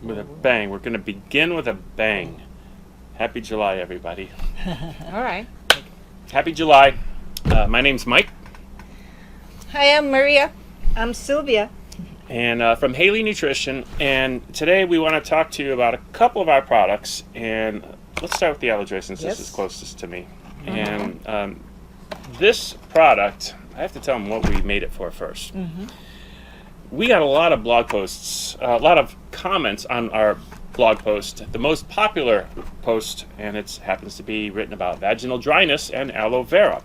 with a bang. We're going to begin with a bang. Happy July, everybody. All right. Happy July. My name's Mike, Hi, I'm Maria. I'm Sylvia. and from Haley Nutrition. And today we want to talk to you about a couple of our products. And let's start with the Aloe Joy since this is closest to me. And this product, I have to tell them what we made it for first. We got a lot of blog posts, a lot of comments on our blog post. The most popular post, and it happens to be written about vaginal dryness and aloe vera.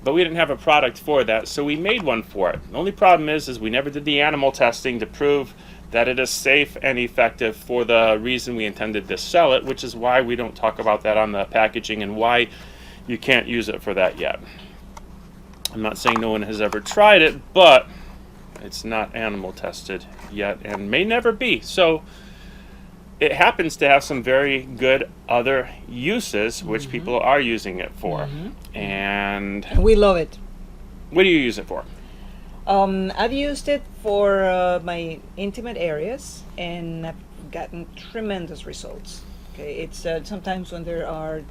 But we didn't have a product for that, so we made one for it. The only problem is we never did the animal testing to prove that it is safe and effective for the reason we intended to sell it, which is why we don't talk about that on the packaging and why you can't use it for that yet. I'm not saying no one has ever tried it, but it's not animal tested yet and may never be. So it happens to have some very good other uses, which people are using it for. And We love it. what do you use it for? I've used it for my intimate areas, and I've gotten tremendous results. Okay, it's sometimes when there are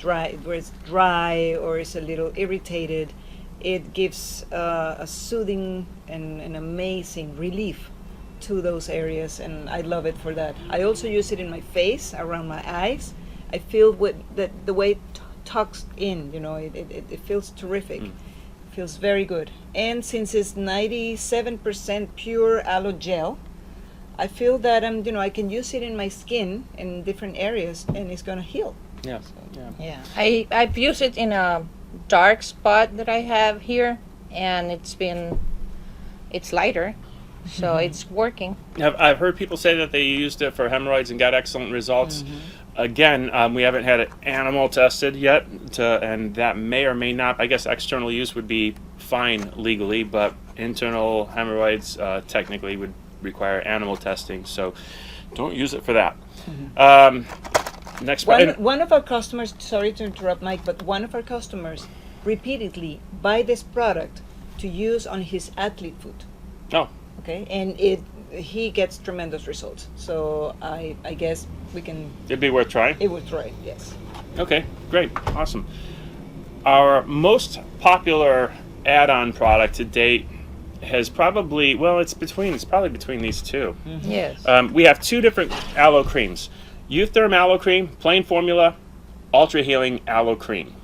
where it's dry or it's a little irritated, it gives a soothing and an amazing relief to those areas, and I love it for that. I also use it in my face, around my eyes. I feel the way it tucks in, it feels terrific. Feels very good. And since it's 97% pure aloe gel, I feel that I can use it in my skin in different areas, and it's gonna heal. Yeah. Yeah. I've used it in a dark spot that I have here, and it's lighter, so it's working. I've heard people say that they used it for hemorrhoids and got excellent results. Again, we haven't had it animal tested yet, and that may or may not. I guess external use would be fine legally, but internal hemorrhoids technically would require animal testing. So don't use it for that. Next One of our customers, sorry to interrupt, Mike, but one of our customers repeatedly buy this product to use on his athlete foot. Oh, Okay, and he gets tremendous results. So I guess we can. it'd be worth trying. It would try. Yes. Okay, great, awesome. Our most popular add-on product to date has probably, it's probably between these two. Yes. We have two different aloe creams. Eutherm Aloe Cream, plain formula, Ultra Healing Aloe Cream.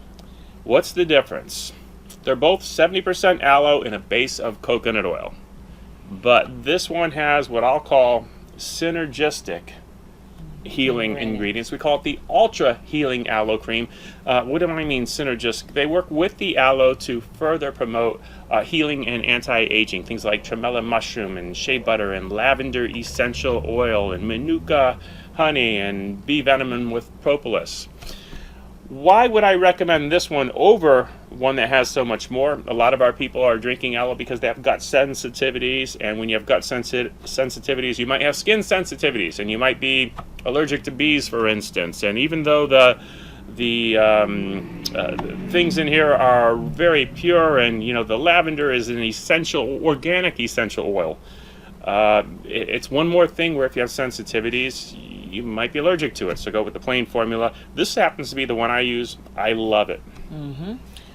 What's the difference? They're both 70% aloe in a base of coconut oil. But this one has what I'll call synergistic healing ingredients. We call it the Ultra Healing Aloe Cream. What do I mean synergistic? They work with the aloe to further promote healing and anti-aging. Things like tremella mushroom and shea butter and lavender essential oil and manuka honey and bee venom with propolis. Why would I recommend this one over one that has so much more? A lot of our people are drinking aloe because they have gut sensitivities, and when you have gut sensitivities, you might have skin sensitivities, and you might be allergic to bees, for instance. And even though the things in here are very pure, and the lavender is an organic essential oil, it's one more thing where if you have sensitivities, you might be allergic to it. So go with the plain formula. This happens to be the one I use. I love it.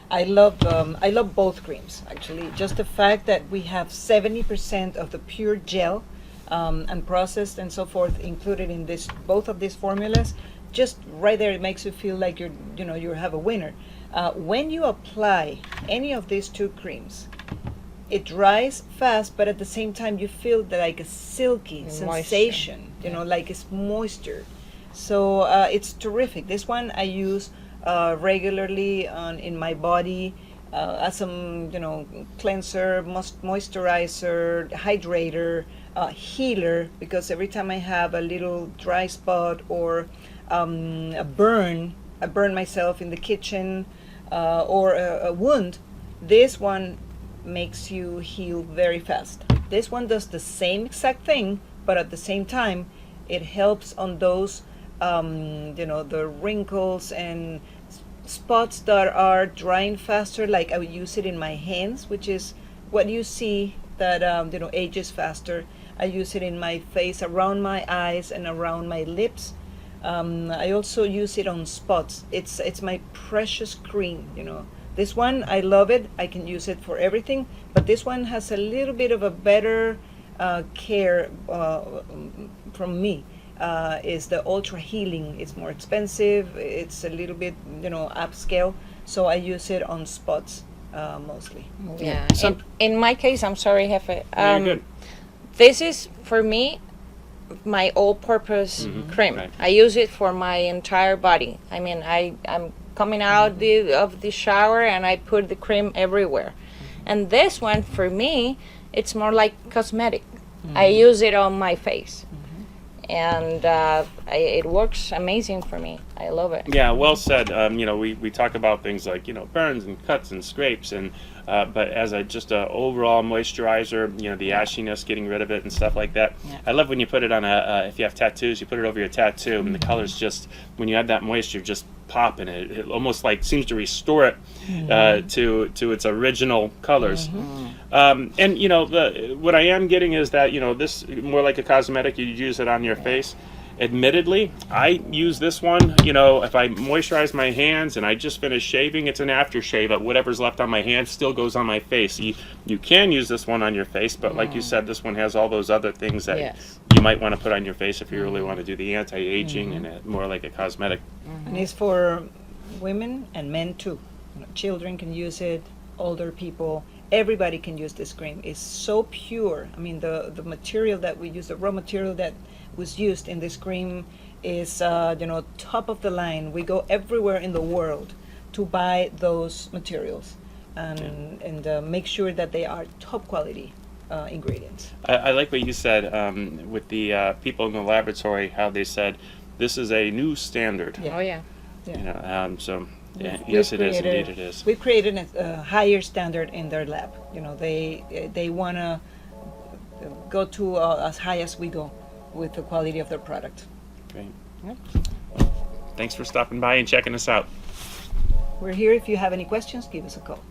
I love both creams, actually. Just the fact that we have 70% of the pure gel and processed and so forth included in both of these formulas, just right there, it makes you feel like you have a winner. When you apply any of these two creams, it dries fast, but at the same time you feel like a silky sensation, like it's moisture. So it's terrific. This one I use regularly in my body as some cleanser, moisturizer, hydrator, healer, because every time I have a little dry spot or a burn, I burn myself in the kitchen or a wound, this one makes you heal very fast. This one does the same exact thing, but at the same time it helps on those the wrinkles and spots that are drying faster. Like I would use it in my hands, which is what you see that ages faster. I use it in my face, around my eyes, and around my lips. I also use it on spots. It's my precious cream. This one, I love it. I can use it for everything, but this one has a little bit of a better care from me. Is the ultra healing. It's more expensive. It's a little bit upscale, so I use it on spots mostly. Yeah. In my case, I'm sorry, Jefe. You're good. This is for me my all-purpose cream. Right. I use it for my entire body. I mean, I'm coming out of the shower and I put the cream everywhere. And this one, for me, it's more like cosmetic. I use it on my face. And it works amazing for me. I love it. Yeah, well said. We talk about things like burns and cuts and scrapes, and but as just a overall moisturizer, the ashiness, getting rid of it and stuff like that. Yeah. I love when you put it on if you have tattoos, you put it over your tattoo, and the colors just, when you have that moisture, just pop in it. It almost like seems to restore it to its original colors. And what I am getting is that this more like a cosmetic. You use it on your face. Admittedly, I use this one, if I moisturize my hands and I just finish shaving, it's an aftershave, but whatever's left on my hands still goes on my face. You can use this one on your face, but like you said, this one has all those other things that you might want to put on your face if you really want to do the anti-aging and more like a cosmetic. And it's for women and men too. Children can use it, older people. Everybody can use this cream. It's so pure. I mean, the material that we use, the raw material that was used in this cream is top of the line. We go everywhere in the world to buy those materials and make sure that they are top quality ingredients. I like what you said with the people in the laboratory, how they said this is a new standard. Oh, yeah. Yes, it is. Indeed, it is. We've created a higher standard in their lab. They want to go to as high as we go with the quality of their product. Great. Well, thanks for stopping by and checking us out. We're here. If you have any questions, give us a call.